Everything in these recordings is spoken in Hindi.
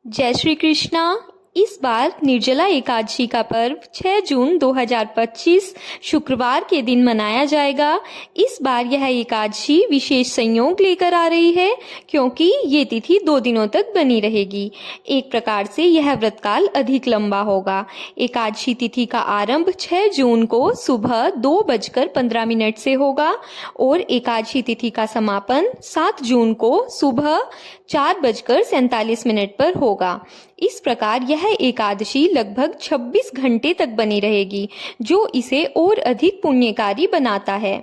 जय श्री कृष्णा। इस बार निर्जला एकादशी का पर्व 6 जून 2025 शुक्रवार के दिन मनाया जाएगा। इस बार यह एकादशी विशेष संयोग लेकर आ रही है क्योंकि ये तिथि 2 दिनों तक बनी रहेगी। एक प्रकार से यह व्रतकाल अधिक लंबा होगा। एकादशी तिथि का आरंभ 6 जून को सुबह 2:15 से होगा और एकादशी तिथि का समापन 7 जून को सुबह 4:47 पर होगा। इस प्रकार यह एकादशी लगभग 26 घंटे तक बनी रहेगी, जो इसे और अधिक पुण्यकारी बनाता है।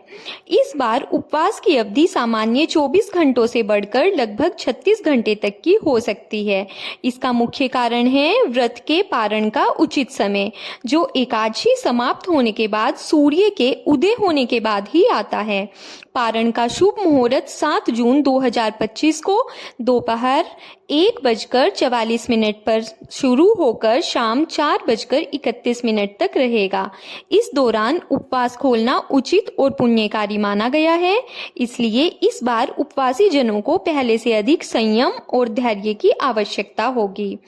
इस बार उपवास की अवधि सामान्य 24 घंटों से बढ़कर लगभग 36 घंटे तक की हो सकती है। इसका मुख्य कारण है व्रत के पारण का उचित समय, जो एकादशी समाप्त होने के बाद सूर्य के उदय होने के बाद ही आता है। पारण का शुभ मुहूर्त 7 जून 2025 को दोपहर 1:44 पर शुरू होकर शाम 4:31 तक रहेगा। इस दौरान उपवास खोलना उचित और पुण्यकारी माना गया है, इसलिए इस बार उपवासी जनों को पहले से अधिक संयम और धैर्य की आवश्यकता होगी।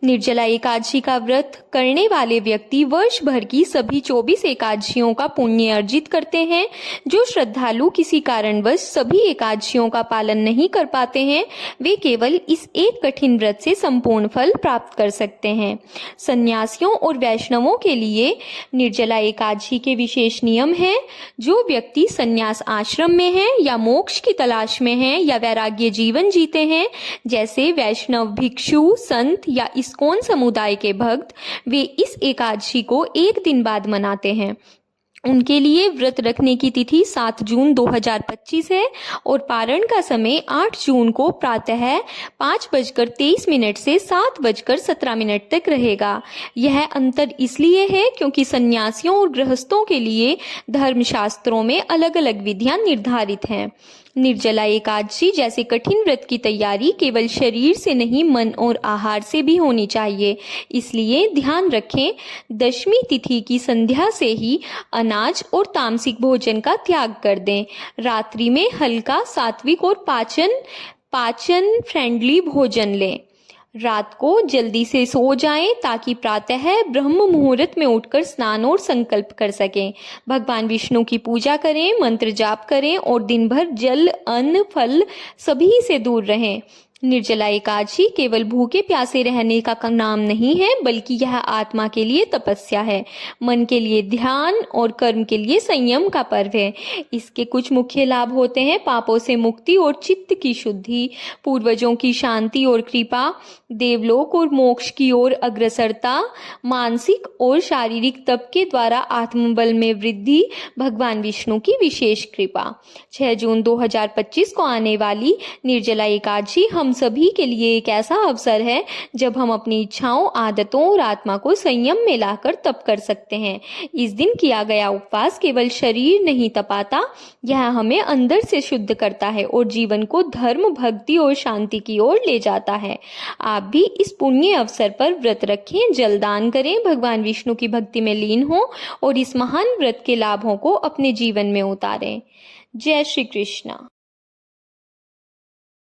निर्जला एकादशी का व्रत करने वाले व्यक्ति वर्ष भर की सभी 24 एकादशियों का पुण्य अर्जित करते हैं। जो श्रद्धालु किसी कारणवश सभी एकादशियों का पालन नहीं कर पाते हैं, वे केवल इस एक कठिन व्रत से संपूर्ण फल प्राप्त कर सकते हैं। सन्यासियों और वैष्णवों के लिए निर्जला एकादशी के विशेष नियम हैं। जो व्यक्ति सन्यास आश्रम में है या मोक्ष की तलाश में है या वैराग्य जीवन जीते हैं, जैसे वैष्णव भिक्षु, संत या इस्कॉन समुदाय के भक्त, वे इस एकादशी को एक दिन बाद मनाते हैं। उनके लिए व्रत रखने की तिथि 7 जून 2025 है और पारण का समय 8 जून को प्रातः 5:23 से 7:17 तक रहेगा। यह अंतर इसलिए है क्योंकि सन्यासियों और गृहस्थों के लिए धर्मशास्त्रों में अलग अलग विधियां निर्धारित हैं। निर्जला एकादशी जैसे कठिन व्रत की तैयारी केवल शरीर से नहीं, मन और आहार से भी होनी चाहिए। इसलिए ध्यान रखें, दशमी तिथि की संध्या से ही अनाज और तामसिक भोजन का त्याग कर दें। रात्रि में हल्का, सात्विक और पाचन फ्रेंडली भोजन लें। रात को जल्दी से सो जाएं ताकि प्रातः ब्रह्म मुहूर्त में उठकर स्नान और संकल्प कर सकें। भगवान विष्णु की पूजा करें, मंत्र जाप करें और दिन भर जल, अन्न, फल सभी से दूर रहें। निर्जला एकादशी केवल भूखे प्यासे रहने का नाम नहीं है, बल्कि यह आत्मा के लिए तपस्या है, मन के लिए ध्यान और कर्म के लिए संयम का पर्व है। इसके कुछ मुख्य लाभ होते हैं: पापों से मुक्ति और चित्त की शुद्धि, पूर्वजों की शांति और कृपा, देवलोक और मोक्ष की ओर अग्रसरता, मानसिक और शारीरिक तप के द्वारा आत्मबल में वृद्धि, भगवान विष्णु की विशेष कृपा। 6 जून 2025 को आने वाली निर्जला एकादशी हम सभी के लिए एक ऐसा अवसर है जब हम अपनी इच्छाओं, आदतों और आत्मा को संयम में लाकर तप कर सकते हैं। इस दिन किया गया उपवास केवल शरीर नहीं तपाता, यह हमें अंदर से शुद्ध करता है और जीवन को धर्म, भक्ति और शांति की ओर ले जाता है। आप भी इस पुण्य अवसर पर व्रत रखें, जलदान करें, भगवान विष्णु की भक्ति में लीन हों और इस महान व्रत के लाभों को अपने जीवन में उतारें। जय श्री कृष्णा।